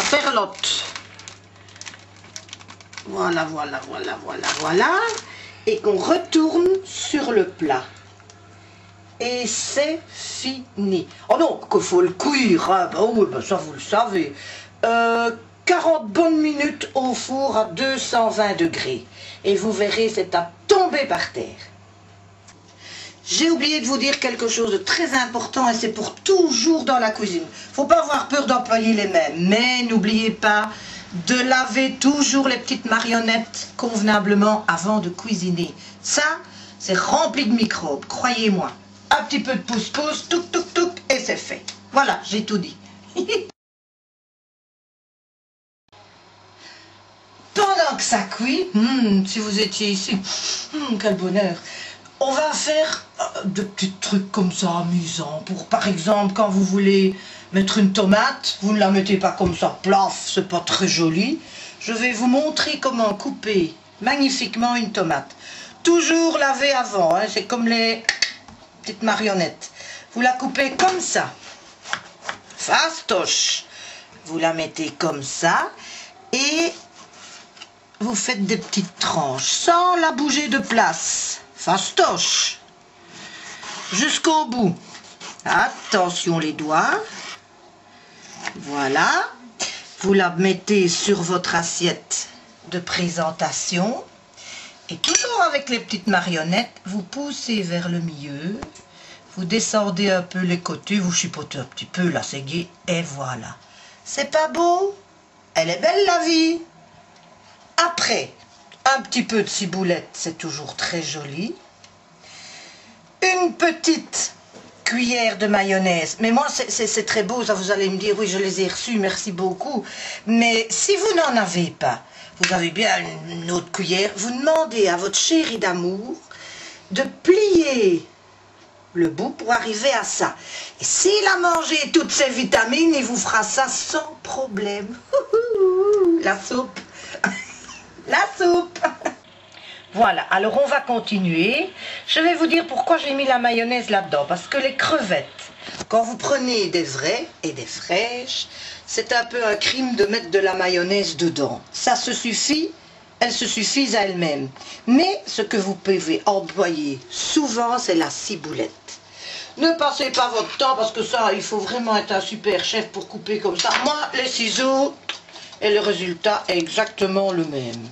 Saperlotte. Voilà, voilà, voilà, voilà, voilà. Et qu'on retourne sur le plat. Et c'est fini. Oh non, qu'il faut le cuire. Hein. Bah oui, bah ça vous le savez. 40 bonnes minutes au four à 220 degrés. Et vous verrez, c'est à tomber par terre. J'ai oublié de vous dire quelque chose de très important et c'est pour toujours dans la cuisine. Faut pas avoir peur d'employer les mains, mais n'oubliez pas de laver toujours les petites marionnettes convenablement avant de cuisiner. Ça, c'est rempli de microbes, croyez-moi. Un petit peu de pouce-pouce, touc touc touc et c'est fait. Voilà, j'ai tout dit. Pendant que ça cuit, si vous étiez ici, quel bonheur. On va faire de petits trucs comme ça amusants. Pour par exemple, quand vous voulez mettre une tomate, vous ne la mettez pas comme ça, plaf, c'est pas très joli. Je vais vous montrer comment couper magnifiquement une tomate. Toujours laver avant, hein, c'est comme les petites marionnettes. Vous la coupez comme ça. Fastoche. Vous la mettez comme ça et vous faites des petites tranches sans la bouger de place. Fastoche. Jusqu'au bout. Attention les doigts. Voilà. Vous la mettez sur votre assiette de présentation. Et toujours avec les petites marionnettes, vous poussez vers le milieu. Vous descendez un peu les côtés, vous chipotez un petit peu la séguée. Et voilà. C'est pas beau? Elle est belle la vie. Après, un petit peu de ciboulette, c'est toujours très joli. Une petite cuillère de mayonnaise. Mais moi, c'est très beau, ça vous allez me dire, oui, je les ai reçus, merci beaucoup. Mais si vous n'en avez pas, vous avez bien une autre cuillère, vous demandez à votre chéri d'amour de plier le bout pour arriver à ça. Et s'il a mangé toutes ses vitamines, il vous fera ça sans problème. La soupe. La soupe. Voilà, alors on va continuer. Je vais vous dire pourquoi j'ai mis la mayonnaise là-dedans. Parce que les crevettes, quand vous prenez des vraies et des fraîches, c'est un peu un crime de mettre de la mayonnaise dedans. Ça se suffit, elles se suffisent à elles-mêmes. Mais ce que vous pouvez employer souvent, c'est la ciboulette. Ne passez pas votre temps parce que ça, il faut vraiment être un super chef pour couper comme ça. Moi, les ciseaux, et le résultat est exactement le même.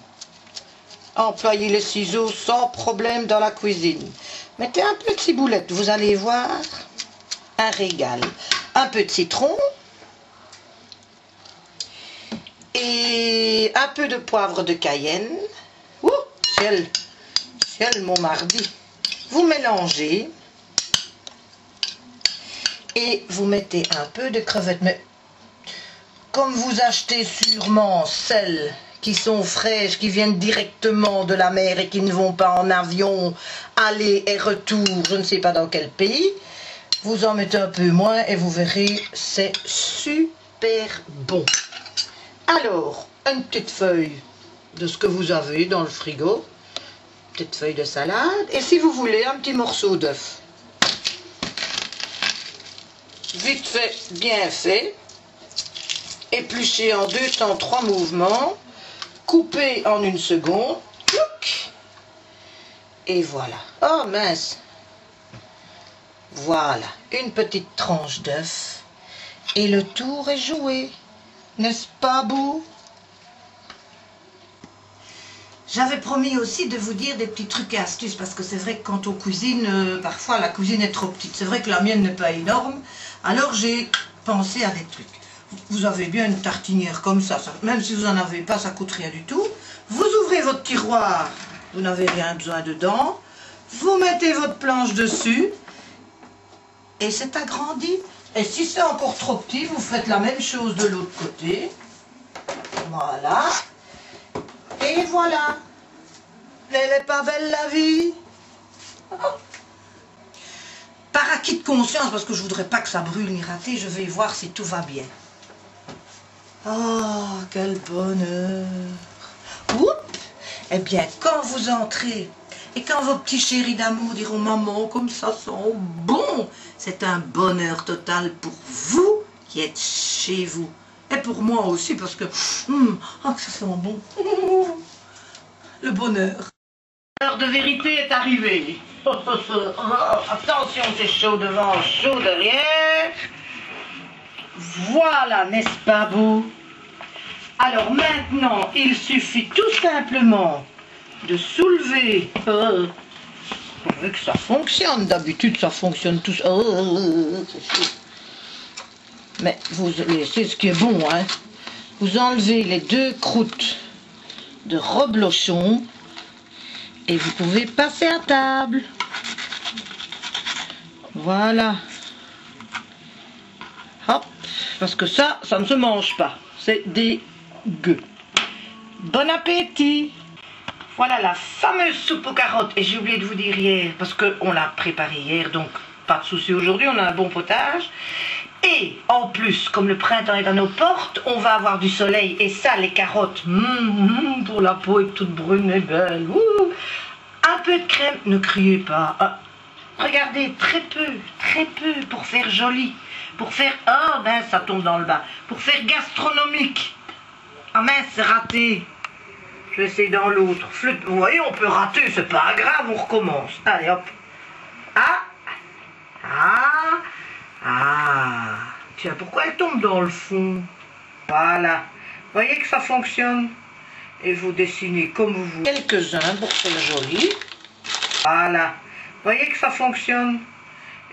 Employez les ciseaux sans problème dans la cuisine. Mettez un peu de ciboulette, vous allez voir un régal. Un peu de citron et un peu de poivre de Cayenne. Ouh, ciel mon mardi. Vous mélangez et vous mettez un peu de crevettes. Mais comme vous achetez sûrement celles qui sont fraîches, qui viennent directement de la mer et qui ne vont pas en avion, aller et retour, je ne sais pas dans quel pays, vous en mettez un peu moins et vous verrez, c'est super bon. Alors, une petite feuille de ce que vous avez dans le frigo, petite feuille de salade, et si vous voulez, un petit morceau d'œuf. Vite fait, bien fait, épluché en 2 temps 3 mouvements, coupé en 1 seconde, et voilà. Oh mince! Voilà, une petite tranche d'œuf, et le tour est joué. N'est-ce pas beau? J'avais promis aussi de vous dire des petits trucs et astuces, parce que c'est vrai que quand on cuisine, parfois la cuisine est trop petite. C'est vrai que la mienne n'est pas énorme, alors j'ai pensé à des trucs. Vous avez bien une tartinière comme ça, même si vous n'en avez pas, ça coûte rien du tout. Vous ouvrez votre tiroir, vous n'avez rien besoin dedans. Vous mettez votre planche dessus et c'est agrandi. Et si c'est encore trop petit, vous faites la même chose de l'autre côté. Voilà. Et voilà. Elle n'est pas belle la vie? Par acquis de conscience, parce que je ne voudrais pas que ça brûle ni rater, je vais voir si tout va bien. Oh, quel bonheur! Oups! Eh bien, quand vous entrez et quand vos petits chéris d'amour diront « Maman, comme ça sent bon !» c'est un bonheur total pour vous qui êtes chez vous. Et pour moi aussi, parce que... oh, que ça sent bon. Le bonheur. L'heure de vérité est arrivée. Attention, c'est chaud devant, chaud derrière. Voilà, n'est-ce pas beau? Alors maintenant, il suffit tout simplement de soulever. Pourvu que ça fonctionne. D'habitude, ça fonctionne tout. C'est chaud. Mais c'est ce qui est bon, hein. Vous enlevez les 2 croûtes de reblochon et vous pouvez passer à table. Voilà. Hop, parce que ça ne se mange pas. C'est dégueu. Bon appétit. Voilà la fameuse soupe aux carottes. Et j'ai oublié de vous dire hier, parce qu'on l'a préparée hier, donc pas de souci aujourd'hui, on a un bon potage. Et en plus, comme le printemps est à nos portes, on va avoir du soleil. Et ça, les carottes, pour la peau est toute brune et belle. Un peu de crème, ne criez pas. Regardez, très peu, pour faire joli. Pour faire, oh ben ça tombe dans le bas. Pour faire gastronomique. Ah mince, c'est raté. Je vais essayer dans l'autre. Vous voyez, on peut rater, c'est pas grave, on recommence. Allez, hop. Tiens, pourquoi elle tombe dans le fond? Voilà. Vous voyez que ça fonctionne? Et vous dessinez comme vous voulez. Quelques-uns pour faire joli. Voilà. Vous voyez que ça fonctionne?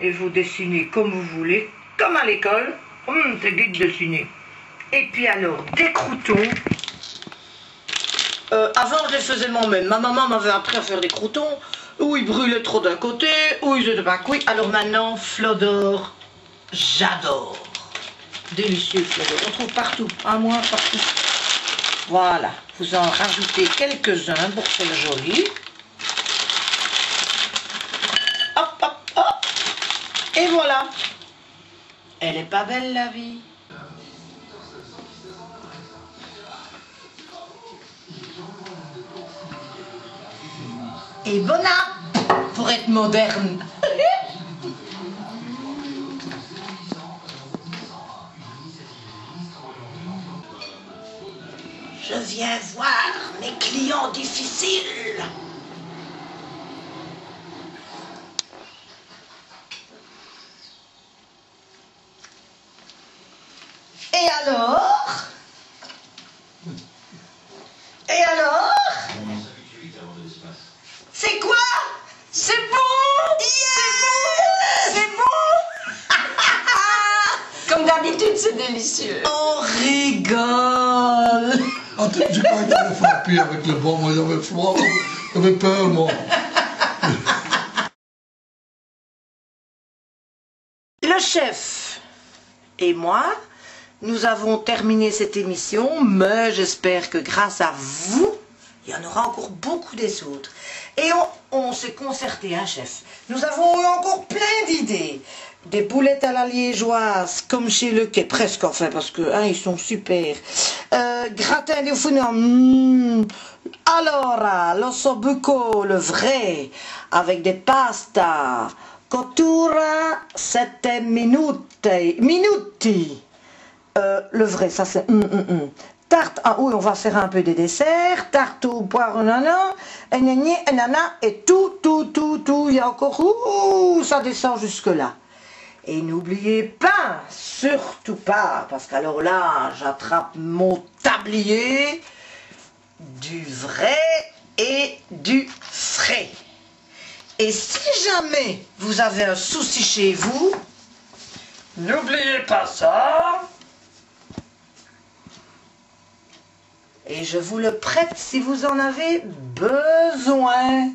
Et vous dessinez comme vous voulez. Comme à l'école. C'est gai de dessiner. Et puis alors, des croûtons. Avant, je les faisais moi-même. Ma maman m'avait appris à faire des croûtons. Où ils brûlaient trop d'un côté, où ils étaient pas cuits. Alors maintenant, Flodor, j'adore. Délicieux Flodor. On trouve partout. À moi, partout. Voilà. Vous en rajoutez quelques-uns pour faire joli. Hop, hop, hop. Et voilà. Elle est pas belle la vie. Et bon app pour être moderne. Je viens voir mes clients difficiles. Et alors? Et alors? C'est quoi? C'est bon? Yeah! C'est bon? Comme d'habitude, c'est délicieux. On rigole. Ah, j'ai pas été frappé avec le bon, moi j'avais froid, j'avais peur, moi. Le chef et moi, nous avons terminé cette émission, mais j'espère que grâce à vous, il y en aura encore beaucoup des autres. Et on s'est concerté, hein, chef. Nous avons eu encore plein d'idées. Des boulettes à la liégeoise, comme chez Le Quai, presque enfin, parce que ils sont super. Gratin di funno. Allora, l'ossobuco, le vrai, avec des pastas. Cottura 7 minuti. Le vrai, ça c'est... Tarte, oui, on va faire un peu des desserts. Tarte au poire, nana, et tout. Il y a encore... ça descend jusque-là. Et n'oubliez pas, surtout pas, parce qu'alors là, j'attrape mon tablier, du vrai et du frais. Et si jamais vous avez un souci chez vous, n'oubliez pas ça. Et je vous le prête si vous en avez besoin.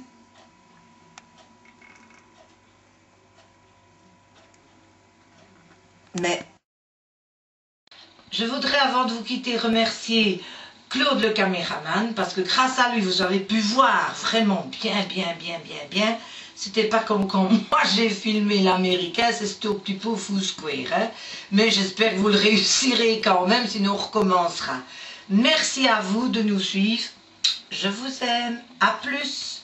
Mais je voudrais, avant de vous quitter, remercier Claude le caméraman, parce que grâce à lui, vous avez pu voir vraiment bien. C'était pas comme quand moi j'ai filmé l'américain, c'est un petit peu fou square. Hein? Mais j'espère que vous le réussirez quand même, sinon on recommencera. Merci à vous de nous suivre. Je vous aime. À plus.